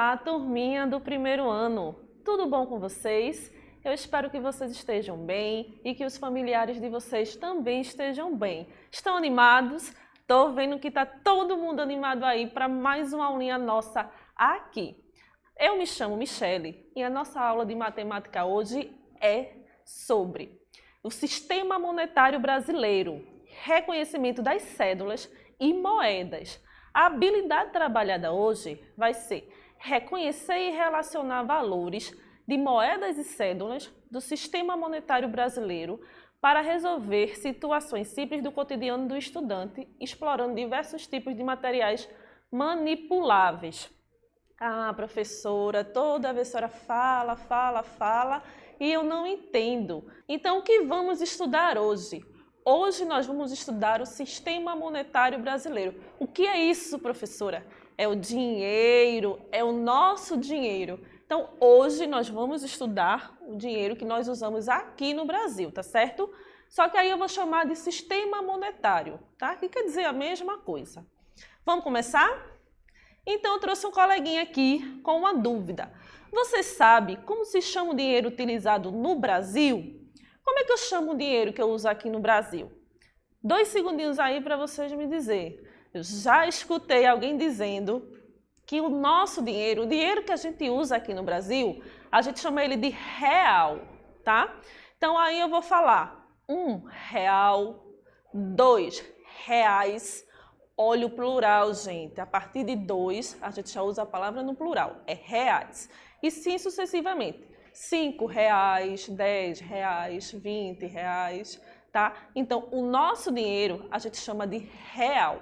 Olá, turminha do primeiro ano. Tudo bom com vocês? Eu espero que vocês estejam bem e que os familiares de vocês também estejam bem. Estão animados? Tô vendo que tá todo mundo animado aí para mais uma aulinha nossa aqui. Eu me chamo Michele e a nossa aula de matemática hoje é sobre o Sistema Monetário Brasileiro, reconhecimento das cédulas e moedas. A habilidade trabalhada hoje vai ser reconhecer e relacionar valores de moedas e cédulas do Sistema Monetário Brasileiro para resolver situações simples do cotidiano do estudante, explorando diversos tipos de materiais manipuláveis. Ah, professora, toda vez a senhora fala e eu não entendo. Então, o que vamos estudar hoje? Hoje nós vamos estudar o Sistema Monetário Brasileiro. O que é isso, professora? É o dinheiro, é o nosso dinheiro. Então, hoje nós vamos estudar o dinheiro que nós usamos aqui no Brasil, tá certo? Só que aí eu vou chamar de Sistema Monetário, tá? Que quer dizer a mesma coisa. Vamos começar? Então, eu trouxe um coleguinha aqui com uma dúvida. Você sabe como se chama o dinheiro utilizado no Brasil? Como é que eu chamo o dinheiro que eu uso aqui no Brasil? 2 segundinhos aí para vocês me dizer. Eu já escutei alguém dizendo que o nosso dinheiro, o dinheiro que a gente usa aqui no Brasil, a gente chama ele de real, tá? Então aí eu vou falar R$1, R$2. Olha o plural, gente. A partir de 2, a gente já usa a palavra no plural. É reais. E sim sucessivamente. R$5, R$10, R$20, tá? Então, o nosso dinheiro a gente chama de real.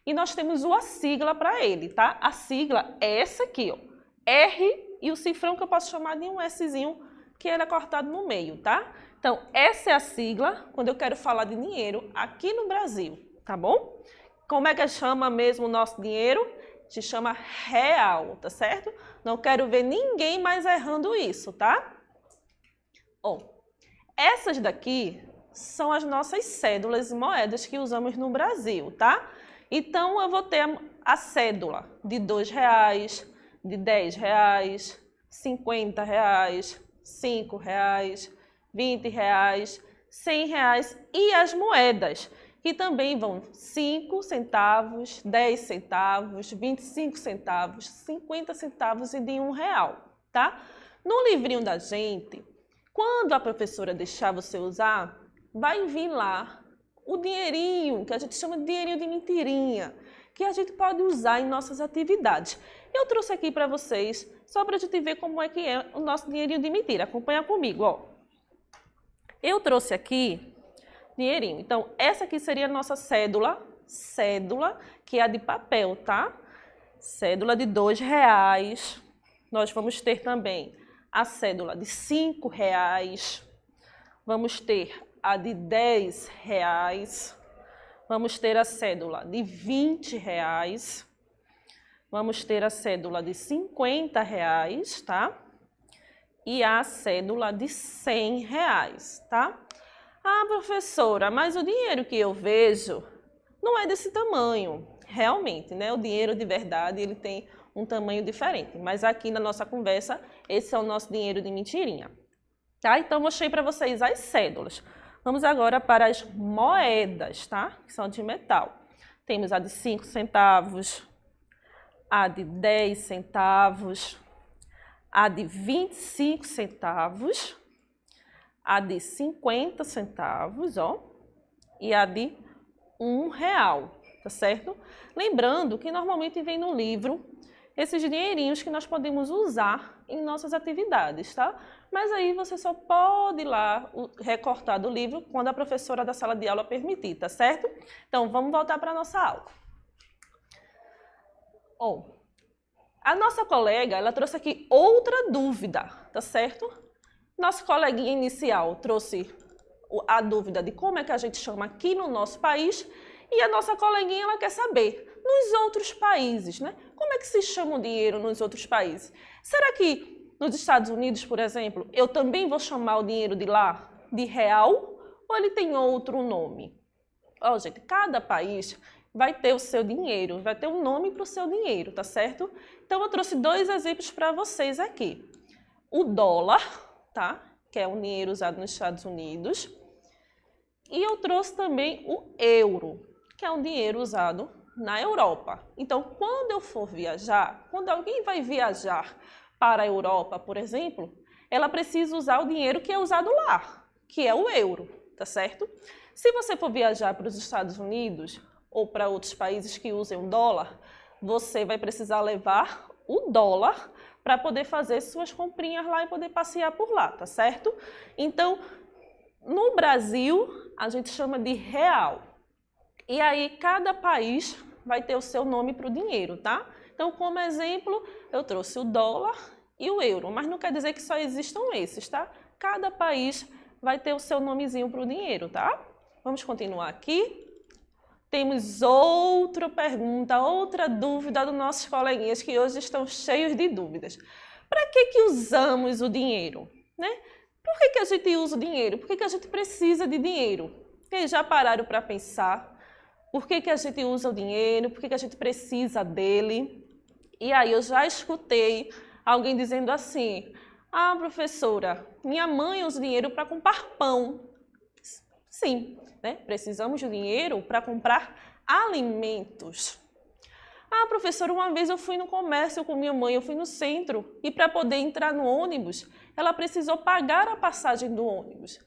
E nós temos uma sigla para ele, tá? A sigla é essa aqui, ó. R e o cifrão que eu posso chamar de um Szinho, que ele é cortado no meio, tá? Então, essa é a sigla quando eu quero falar de dinheiro aqui no Brasil, tá bom? Como é que chama mesmo o nosso dinheiro? Se chama real, tá certo? Não quero ver ninguém mais errando isso, tá? Ó, essas daqui são as nossas cédulas e moedas que usamos no Brasil, tá? Então, eu vou ter a cédula de R$2, de R$10, R$50, R$5, R$20, R$100 e as moedas, que também vão 5 centavos, 10 centavos, 25 centavos, 50 centavos e de R$1, tá? No livrinho da gente, quando a professora deixar você usar, vai vir lá o dinheirinho, que a gente chama de dinheirinho de mentirinha, que a gente pode usar em nossas atividades. Eu trouxe aqui para vocês, só para a gente ver como é que é o nosso dinheirinho de mentira. Acompanha comigo, ó. Eu trouxe aqui dinheirinho. Então, essa aqui seria a nossa cédula, que é a de papel, tá? Cédula de R$2. Nós vamos ter também a cédula de R$5. Vamos ter a de R$10. Vamos ter a cédula de R$20. Vamos ter a cédula de R$50, tá? E a cédula de R$100, tá? Ah, professora, mas o dinheiro que eu vejo não é desse tamanho. Realmente, né? O dinheiro de verdade, ele tem um tamanho diferente. Mas aqui na nossa conversa, esse é o nosso dinheiro de mentirinha. Tá? Então, mostrei para vocês as cédulas. Vamos agora para as moedas, tá? Que são de metal. Temos a de 5 centavos, a de 10 centavos, a de 25 centavos, a de 50 centavos, ó, e a de R$1, tá certo? Lembrando que normalmente vem no livro esses dinheirinhos que nós podemos usar em nossas atividades, tá? Mas aí você só pode ir lá recortar do livro quando a professora da sala de aula permitir, tá certo? Então, vamos voltar para a nossa aula. Ó, a nossa colega, ela trouxe aqui outra dúvida, tá certo? Nosso coleguinha inicial trouxe a dúvida de como é que a gente chama aqui no nosso país e a nossa coleguinha, ela quer saber nos outros países, né? Como é que se chama o dinheiro nos outros países? Será que nos Estados Unidos, por exemplo, eu também vou chamar o dinheiro de lá de real ou ele tem outro nome? Ó, gente, cada país vai ter o seu dinheiro, vai ter um nome para o seu dinheiro, tá certo? Então, eu trouxe 2 exemplos para vocês aqui. O dólar, tá? Que é um dinheiro usado nos Estados Unidos. E eu trouxe também o euro, que é um dinheiro usado na Europa. Então, quando eu for viajar, quando alguém vai viajar para a Europa, por exemplo, ela precisa usar o dinheiro que é usado lá, que é o euro, tá certo? Se você for viajar para os Estados Unidos ou para outros países que usem o dólar, você vai precisar levar o dólar para poder fazer suas comprinhas lá e poder passear por lá, tá certo? Então, no Brasil, a gente chama de real. E aí, cada país vai ter o seu nome para o dinheiro, tá? Então, como exemplo, eu trouxe o dólar e o euro, mas não quer dizer que só existam esses, tá? Cada país vai ter o seu nomezinho para o dinheiro, tá? Vamos continuar aqui. Temos outra pergunta, outra dúvida dos nossos coleguinhas que hoje estão cheios de dúvidas. Para que usamos o dinheiro, né? Por que a gente usa o dinheiro? Por que a gente precisa de dinheiro? Eles já pararam para pensar? Por que a gente usa o dinheiro? Por que a gente precisa dele? E aí eu já escutei alguém dizendo assim: ah, professora, minha mãe usa dinheiro para comprar pão. Sim, né? Precisamos de dinheiro para comprar alimentos. Ah, professora, uma vez eu fui no comércio com minha mãe, eu fui no centro e para poder entrar no ônibus, ela precisou pagar a passagem do ônibus.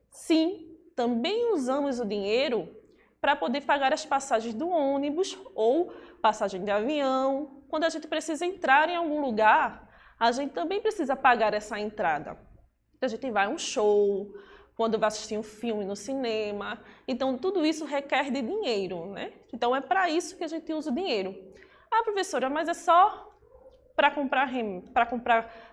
Sim, também usamos o dinheiro para poder pagar as passagens do ônibus ou passagem de avião. Quando a gente precisa entrar em algum lugar, a gente também precisa pagar essa entrada. A gente vai a um show, quando vai assistir um filme no cinema. Então, tudo isso requer de dinheiro, né? Então, é para isso que a gente usa o dinheiro. Ah, professora, mas é só para comprar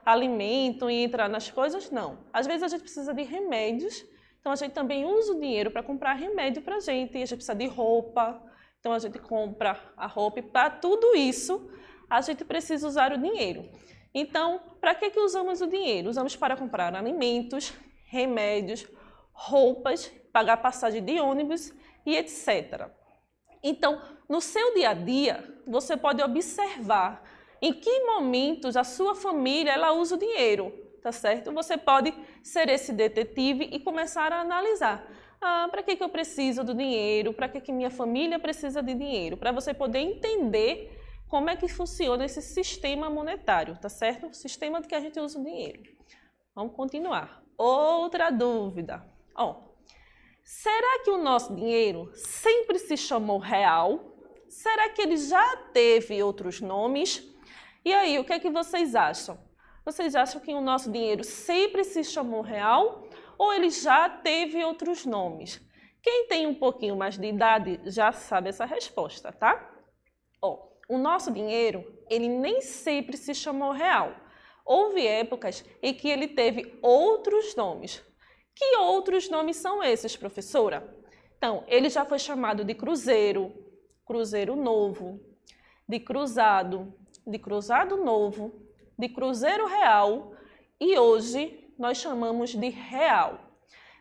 alimento e entrar nas coisas? Não. Às vezes a gente precisa de remédios. Então, a gente também usa o dinheiro para comprar remédio para a gente. A gente precisa de roupa, então a gente compra a roupa. E para tudo isso, a gente precisa usar o dinheiro. Então, para que usamos o dinheiro? Usamos para comprar alimentos, remédios, roupas, pagar passagem de ônibus e etc. Então, no seu dia a dia, você pode observar em que momentos a sua família ela usa o dinheiro. Tá certo? Você pode ser esse detetive e começar a analisar. Ah, para que eu preciso do dinheiro? Para que minha família precisa de dinheiro? Para você poder entender como é que funciona esse sistema monetário, tá certo? O sistema de que a gente usa o dinheiro. Vamos continuar. Outra dúvida. Será que o nosso dinheiro sempre se chamou real? Será que ele já teve outros nomes? E aí, o que é que vocês acham? Vocês acham que o nosso dinheiro sempre se chamou real ou ele já teve outros nomes? Quem tem um pouquinho mais de idade já sabe essa resposta, tá? O nosso dinheiro, ele nem sempre se chamou real. Houve épocas em que ele teve outros nomes. Que outros nomes são esses, professora? Então, ele já foi chamado de cruzeiro, cruzeiro novo, de cruzado novo, de cruzeiro real e hoje nós chamamos de real.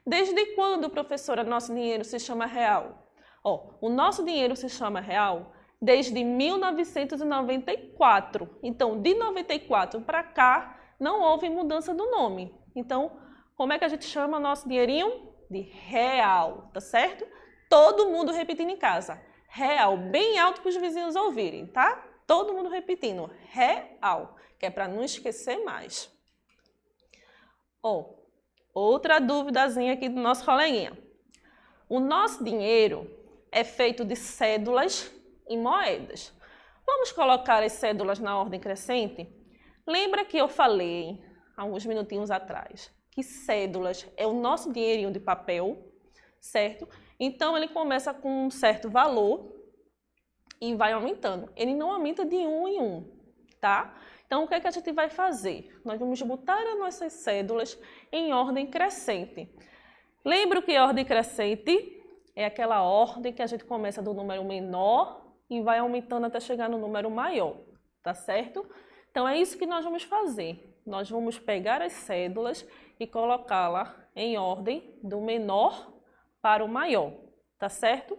Desde quando, professora, nosso dinheiro se chama real? O nosso dinheiro se chama real desde 1994. Então, de 94 para cá, não houve mudança do nome. Então, como é que a gente chama nosso dinheirinho? De real, tá certo? Todo mundo repetindo em casa. Real, bem alto para os vizinhos ouvirem, tá? Todo mundo repetindo, real, que é para não esquecer mais. Outra duvidazinha aqui do nosso coleguinha. O nosso dinheiro é feito de cédulas e moedas. Vamos colocar as cédulas na ordem crescente? Lembra que eu falei, alguns minutinhos atrás, que cédulas é o nosso dinheirinho de papel, certo? Então, ele começa com um certo valor e vai aumentando. Ele não aumenta de um em um, tá? Então, o que é que a gente vai fazer? Nós vamos botar as nossas cédulas em ordem crescente. Lembra que a ordem crescente é aquela ordem que a gente começa do número menor e vai aumentando até chegar no número maior, tá certo? Então, é isso que nós vamos fazer. Nós vamos pegar as cédulas e colocá-la em ordem do menor para o maior, tá certo?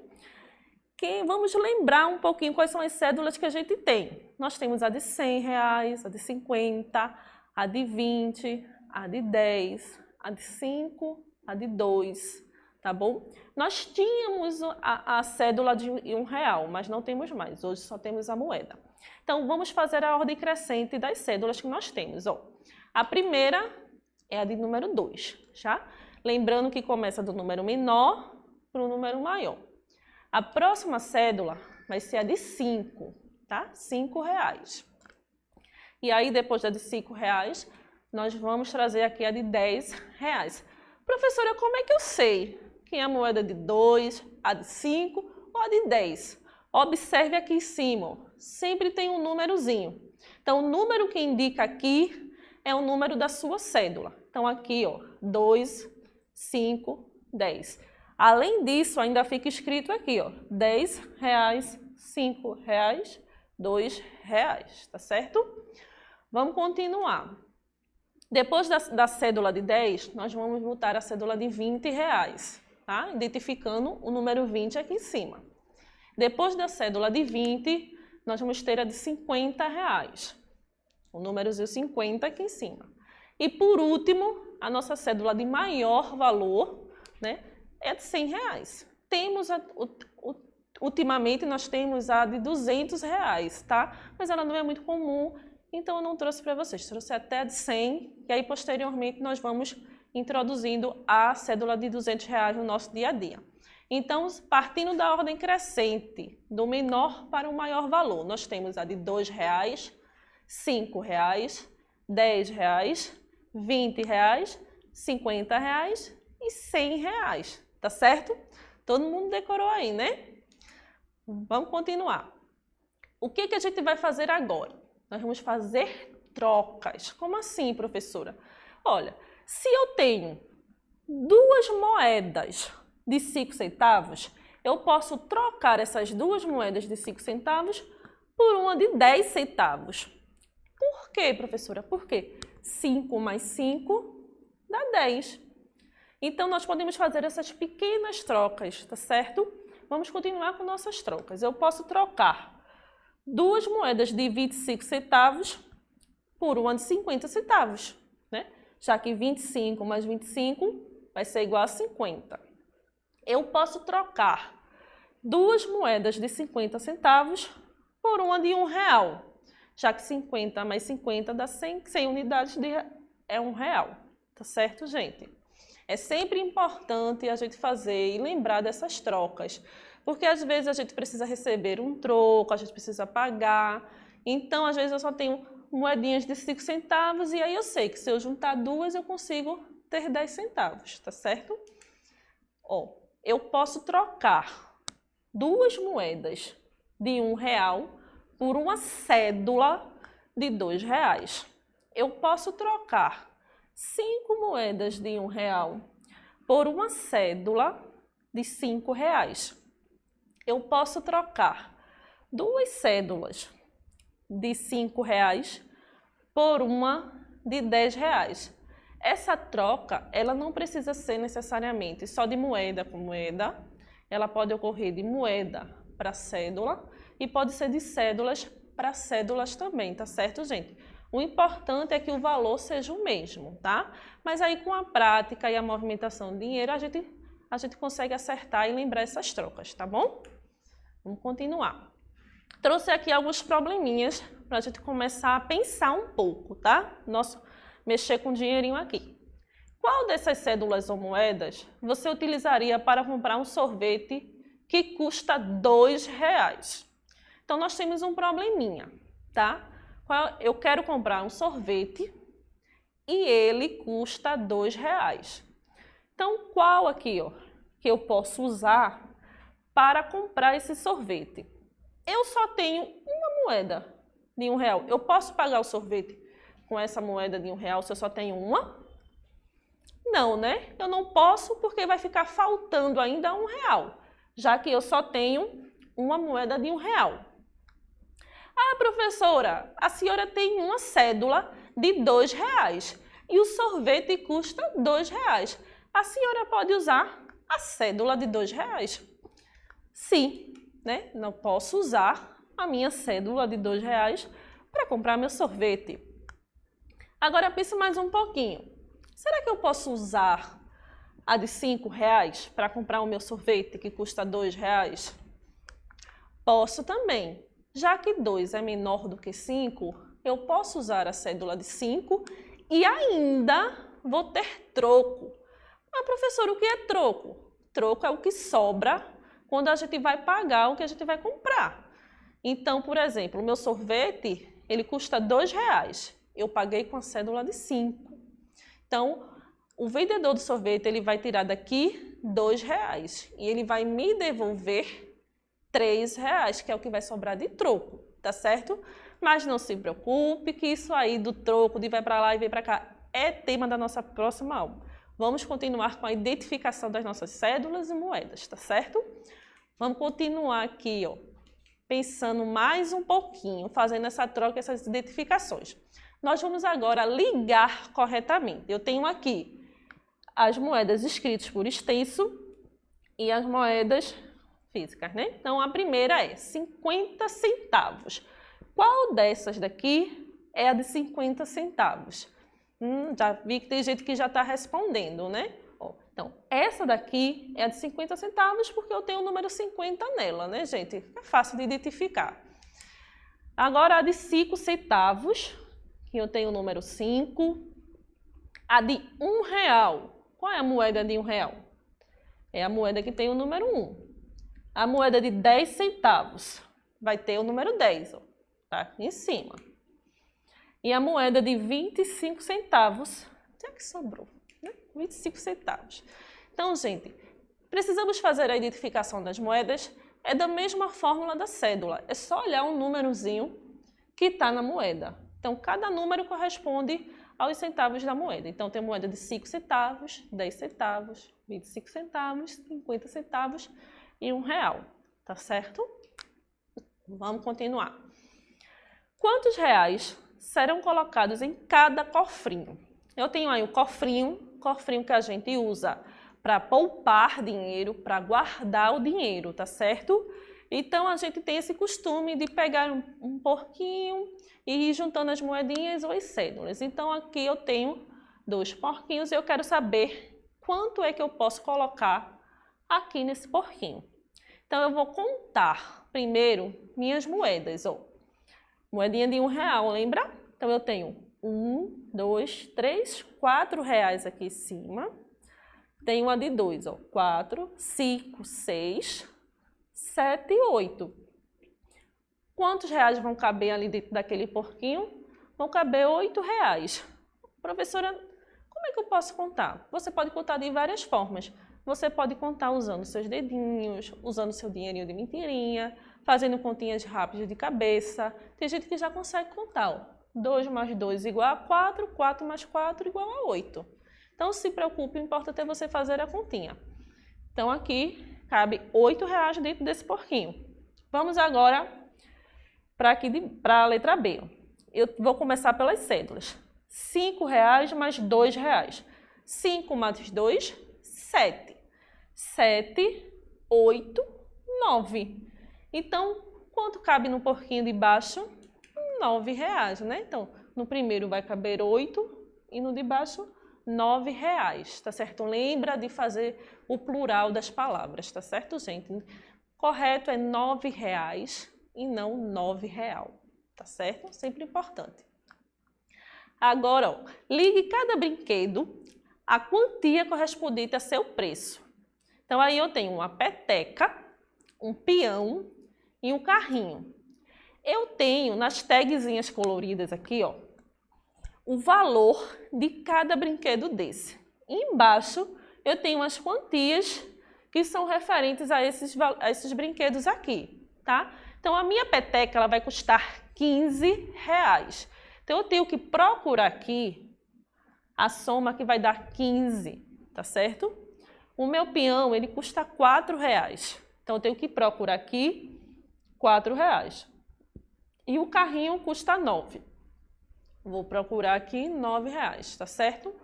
Vamos lembrar um pouquinho quais são as cédulas que a gente tem. Nós temos a de R$100, a de 50, a de 20, a de 10, a de 5, a de 2, tá bom? Nós tínhamos a cédula de R$1, mas não temos mais. Hoje só temos a moeda. Então, vamos fazer a ordem crescente das cédulas que nós temos. Ó. A primeira é a de número 2, tá? Lembrando que começa do número menor para o número maior. A próxima cédula vai ser a de 5, tá? R$5. E aí, depois da de R$5, nós vamos trazer aqui a de R$10. Professora, como é que eu sei que é a moeda de 2, a de 5 ou a de 10? Observe aqui em cima, ó. Sempre tem um númerozinho. Então, o número que indica aqui é o número da sua cédula. Então, aqui, ó, 2, 5, 10. Além disso, ainda fica escrito aqui, ó, R$10, R$5, R$2, tá certo? Vamos continuar. Depois da cédula de 10, nós vamos botar a cédula de R$20, tá? Identificando o número 20 aqui em cima. Depois da cédula de 20, nós vamos ter a de R$50, o númerozinho 50 aqui em cima. E por último, a nossa cédula de maior valor, né, é de R$100. Ultimamente nós temos a de R$200, tá? Mas ela não é muito comum, então eu não trouxe para vocês. Trouxe até a de 100 e aí posteriormente nós vamos introduzindo a cédula de R$200 no nosso dia a dia. Então, partindo da ordem crescente, do menor para o maior valor, nós temos a de R$2, R$5, R$10, R$20, R$50 e R$100, tá certo? Todo mundo decorou aí, né? Vamos continuar. O que a gente vai fazer agora? Nós vamos fazer trocas. Como assim, professora? Olha, se eu tenho duas moedas de 5 centavos, eu posso trocar essas duas moedas de 5 centavos por uma de 10 centavos. Por quê, professora? Porque 5 mais 5 dá 10. Então, nós podemos fazer essas pequenas trocas, tá certo? Vamos continuar com nossas trocas. Eu posso trocar duas moedas de 25 centavos por uma de 50 centavos, né? Já que 25 mais 25 vai ser igual a 50. Eu posso trocar duas moedas de 50 centavos por uma de R$1, já que 50 mais 50 dá 100 unidades é R$1, tá certo, gente? É sempre importante a gente fazer e lembrar dessas trocas, porque às vezes a gente precisa receber um troco, a gente precisa pagar, então às vezes eu só tenho moedinhas de 5 centavos e aí eu sei que se eu juntar duas eu consigo ter 10 centavos, tá certo? Ó, eu posso trocar duas moedas de R$1 por uma cédula de R$2. Eu posso trocar 5 moedas de R$1 por uma cédula de R$5. Eu posso trocar duas cédulas de R$5 por uma de R$10. Essa troca, ela não precisa ser necessariamente só de moeda com moeda, ela pode ocorrer de moeda para cédula e pode ser de cédulas para cédulas também, tá certo, gente? O importante é que o valor seja o mesmo, tá? Mas aí com a prática e a movimentação do dinheiro, a gente consegue acertar e lembrar essas trocas, tá bom? Vamos continuar. Trouxe aqui alguns probleminhas para a gente começar a pensar um pouco, tá? Mexer com o dinheirinho aqui. Qual dessas cédulas ou moedas você utilizaria para comprar um sorvete que custa R$2? Então, nós temos um probleminha, tá? Eu quero comprar um sorvete e ele custa R$2. Então, qual aqui, ó, que eu posso usar para comprar esse sorvete? Eu só tenho uma moeda de R$1. Eu posso pagar o sorvete com essa moeda de R$1 se eu só tenho uma? Não, né? Eu não posso porque vai ficar faltando ainda R$1, já que eu só tenho uma moeda de R$1. Ah, professora, a senhora tem uma cédula de R$2 e o sorvete custa R$2. A senhora pode usar a cédula de R$2? Sim, né? Não posso usar a minha cédula de R$2 para comprar meu sorvete. Agora pense mais um pouquinho. Será que eu posso usar a de R$5 para comprar o meu sorvete que custa R$2? Posso também. Já que 2 é menor do que 5, eu posso usar a cédula de 5 e ainda vou ter troco. Mas, professor, o que é troco? Troco é o que sobra quando a gente vai pagar o que a gente vai comprar. Então, por exemplo, o meu sorvete, ele custa R$2. Eu paguei com a cédula de 5. Então, o vendedor do sorvete, ele vai tirar daqui R$2 e ele vai me devolver R$3, que é o que vai sobrar de troco, tá certo? Mas não se preocupe que isso aí do troco, de vai para lá e vem para cá, é tema da nossa próxima aula. Vamos continuar com a identificação das nossas cédulas e moedas, tá certo? Vamos continuar aqui, ó, pensando mais um pouquinho, fazendo essa troca, essas identificações. Nós vamos agora ligar corretamente. Eu tenho aqui as moedas escritas por extenso e as moedas físicas, né? Então, a primeira é 50 centavos. Qual dessas daqui é a de 50 centavos? Já vi que tem gente que já está respondendo, né? Então, essa daqui é a de 50 centavos porque eu tenho o número 50 nela, né, gente? É fácil de identificar. Agora, a de 5 centavos, que eu tenho o número 5. A de R$1. Qual é a moeda de R$1? É a moeda que tem o número 1. A moeda de 10 centavos vai ter o número 10, ó, tá aqui em cima. E a moeda de 25 centavos, onde é que sobrou? 25 centavos. Então, gente, precisamos fazer a identificação das moedas, é da mesma fórmula da cédula. É só olhar um númerozinho que está na moeda. Então, cada número corresponde aos centavos da moeda. Então, tem moeda de 5 centavos, 10 centavos, 25 centavos, 50 centavos e R$1, tá certo? Vamos continuar. Quantos reais serão colocados em cada cofrinho? Eu tenho aí o cofrinho que a gente usa para poupar dinheiro, para guardar o dinheiro, tá certo? Então, a gente tem esse costume de pegar um porquinho e ir juntando as moedinhas ou as cédulas. Então, aqui eu tenho 2 porquinhos e eu quero saber quanto é que eu posso colocar aqui nesse porquinho. Então, eu vou contar primeiro minhas moedas, ó. Moedinha de R$1, lembra? Então, eu tenho 1, 2, 3, 4 reais aqui em cima. Tem uma de 2, ó. 4, 5, 6, 7 e 8. Quantos reais vão caber ali dentro daquele porquinho? Vão caber R$8. Professora, como é que eu posso contar? Você pode contar de várias formas. Você pode contar usando seus dedinhos, usando seu dinheirinho de mentirinha, fazendo continhas rápidas de cabeça. Tem gente que já consegue contar, ó. 2 mais 2 igual a 4, 4 mais 4 igual a 8. Então, se preocupe, o importante é você fazer a continha. Então, aqui cabe R$8 dentro desse porquinho. Vamos agora para a letra B. Eu vou começar pelas cédulas. R$5 mais R$2. 5 mais 2, 7. 7, 8, 9. Então, quanto cabe no porquinho de baixo? R$9, né? Então, no primeiro vai caber 8 e no de baixo R$9, tá certo? Lembra de fazer o plural das palavras, tá certo, gente? Correto é R$9 e não R$9, tá certo? Sempre importante. Agora, ó, ligue cada brinquedo à quantia correspondente a seu preço. Então, aí eu tenho uma peteca, um peão e um carrinho. Eu tenho nas tagzinhas coloridas aqui, ó, o valor de cada brinquedo desse. E embaixo eu tenho as quantias que são referentes a esses brinquedos aqui, tá? Então, a minha peteca ela vai custar R$15. Então, eu tenho que procurar aqui a soma que vai dar 15, tá certo? O meu peão, ele custa R$4. Então, eu tenho que procurar aqui R$4. E o carrinho custa 9. Vou procurar aqui R$9, tá certo?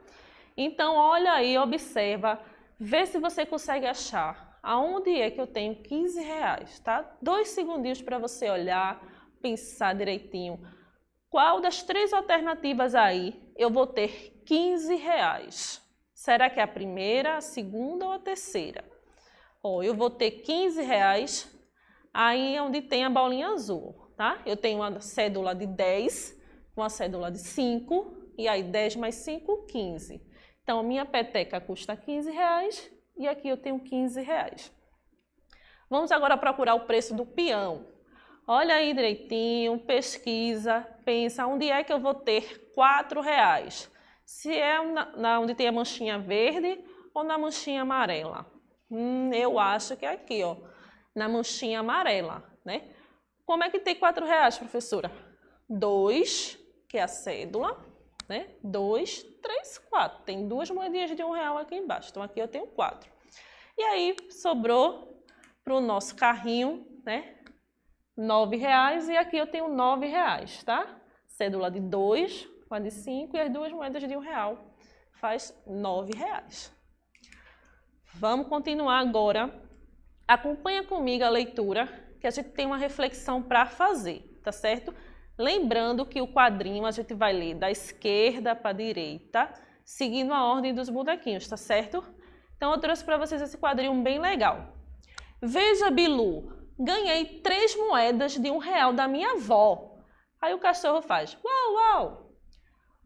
Então, olha aí, observa, vê se você consegue achar aonde é que eu tenho 15 reais, tá? 2 segundinhos para você olhar, pensar direitinho. Qual das 3 alternativas aí eu vou ter 15 reais? Será que é a primeira, a segunda ou a terceira? Ó, eu vou ter 15 reais aí onde tem a bolinha azul, tá? Eu tenho uma cédula de 10, uma cédula de 5, e aí 10 mais 5, 15. Então, minha peteca custa 15 reais e aqui eu tenho 15 reais. Vamos agora procurar o preço do peão. Olha aí direitinho, pesquisa, pensa, onde é que eu vou ter 4 reais? Se é onde tem a manchinha verde ou na manchinha amarela? Eu acho que é aqui, ó, na manchinha amarela, né? Como é que tem 4 reais, professora? 2, que é a cédula, né? 2, 3, 4. Tem 2 moedinhas de R$1 aqui embaixo, então aqui eu tenho 4. E aí sobrou para o nosso carrinho, né? 9 reais e aqui eu tenho 9 reais, tá? Cédula de 2, uma de 5 e as 2 moedas de R$1 faz 9 reais. Vamos continuar agora. Acompanha comigo a leitura, que a gente tem uma reflexão para fazer, tá certo? Lembrando que o quadrinho a gente vai ler da esquerda para a direita, seguindo a ordem dos bonequinhos, tá certo? Então eu trouxe para vocês esse quadrinho bem legal. Veja, Bilu, ganhei 3 moedas de R$1 da minha avó. Aí o cachorro faz, uau, uau.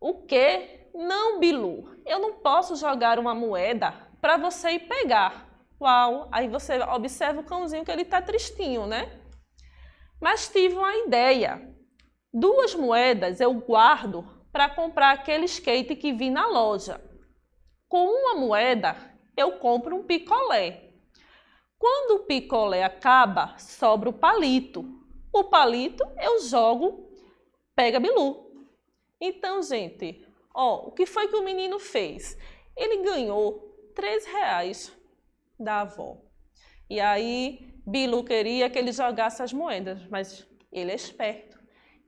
O quê? Não, Bilu, eu não posso jogar uma moeda para você ir pegar. Uau, aí você observa o cãozinho que ele está tristinho, né? Mas tive uma ideia. 2 moedas eu guardo para comprar aquele skate que vi na loja. Com uma moeda eu compro um picolé. Quando o picolé acaba, sobra o palito. O palito eu jogo, pega Bilu. Então, gente, ó, o que foi que o menino fez? Ele ganhou 3 reais da avó. E aí, Bilu queria que ele jogasse as moedas, mas ele é esperto.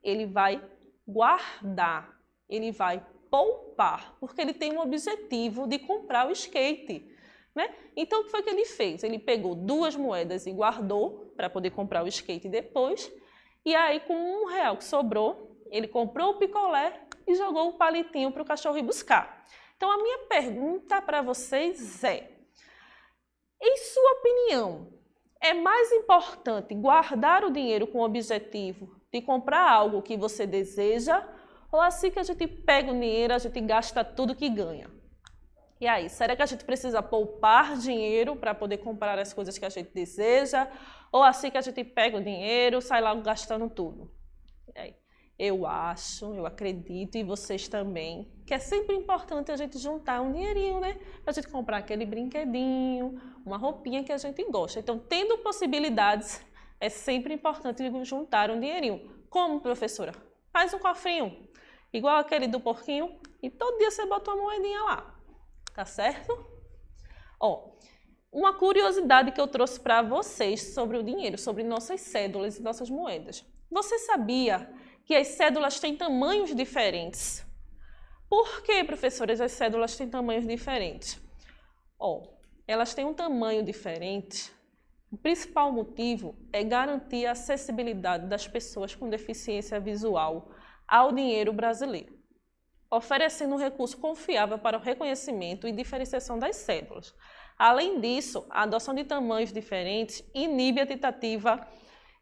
Ele vai guardar, ele vai poupar, porque ele tem um objetivo de comprar o skate, né? Então, o que foi que ele fez? Ele pegou 2 moedas e guardou para poder comprar o skate depois. E aí, com R$1 que sobrou, ele comprou o picolé e jogou o palitinho para o cachorro ir buscar. Então, a minha pergunta para vocês é: em sua opinião, é mais importante guardar o dinheiro com o objetivo de comprar algo que você deseja, ou assim que a gente pega o dinheiro, a gente gasta tudo que ganha? E aí, será que a gente precisa poupar dinheiro para poder comprar as coisas que a gente deseja, ou assim que a gente pega o dinheiro, sai logo gastando tudo? E aí? Eu acho, eu acredito, e vocês também, que é sempre importante a gente juntar um dinheirinho, né? Pra gente comprar aquele brinquedinho, uma roupinha que a gente gosta. Então, tendo possibilidades, é sempre importante juntar um dinheirinho. Como, professora? Faz um cofrinho, igual aquele do porquinho, e todo dia você bota uma moedinha lá. Tá certo? Ó, uma curiosidade que eu trouxe para vocês sobre o dinheiro, sobre nossas cédulas e nossas moedas. Você sabia que as cédulas têm tamanhos diferentes? Por que, professoras, as cédulas têm tamanhos diferentes? Ó, elas têm um tamanho diferente. O principal motivo é garantir a acessibilidade das pessoas com deficiência visual ao dinheiro brasileiro, oferecendo um recurso confiável para o reconhecimento e diferenciação das cédulas. Além disso, a adoção de tamanhos diferentes inibe a tentativa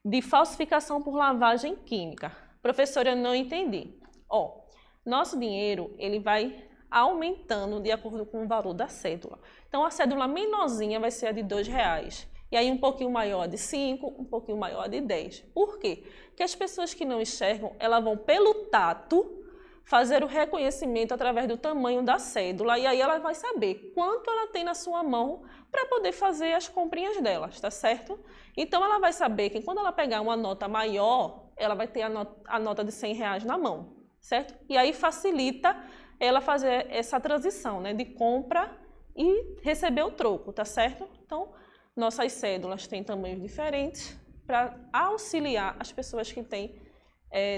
de falsificação por lavagem química. Professora, eu não entendi. Ó, nosso dinheiro ele vai aumentando de acordo com o valor da cédula. Então, a cédula menorzinha vai ser a de R$2. E aí, um pouquinho maior a de 5, um pouquinho maior a de 10. Por quê? Porque as pessoas que não enxergam, elas vão pelo tato fazer o reconhecimento através do tamanho da cédula, e aí ela vai saber quanto ela tem na sua mão para poder fazer as comprinhas delas, tá certo? Então ela vai saber que quando ela pegar uma nota maior, ela vai ter a nota de R$100 na mão, certo? E aí facilita ela fazer essa transição, né, de compra e receber o troco, tá certo? Então, nossas cédulas têm tamanhos diferentes para auxiliar as pessoas que têm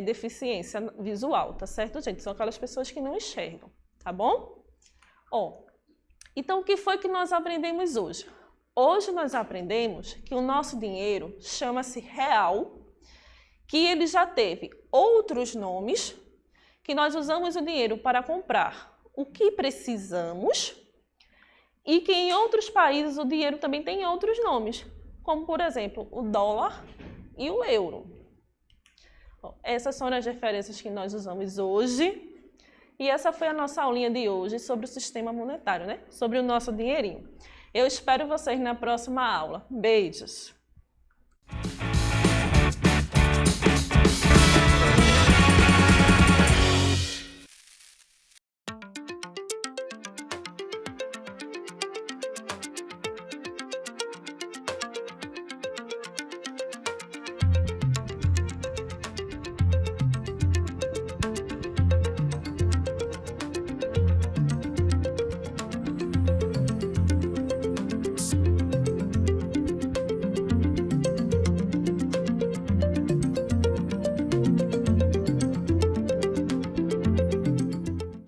deficiência visual, tá certo, gente? São aquelas pessoas que não enxergam, tá bom? Ó, então, o que foi que nós aprendemos hoje? Hoje nós aprendemos que o nosso dinheiro chama-se real, que ele já teve outros nomes, que nós usamos o dinheiro para comprar o que precisamos e que em outros países o dinheiro também tem outros nomes, como por exemplo o dólar e o euro. Bom, essas são as referências que nós usamos hoje e essa foi a nossa aulinha de hoje sobre o sistema monetário, né? Sobre o nosso dinheirinho. Eu espero vocês na próxima aula. Beijos!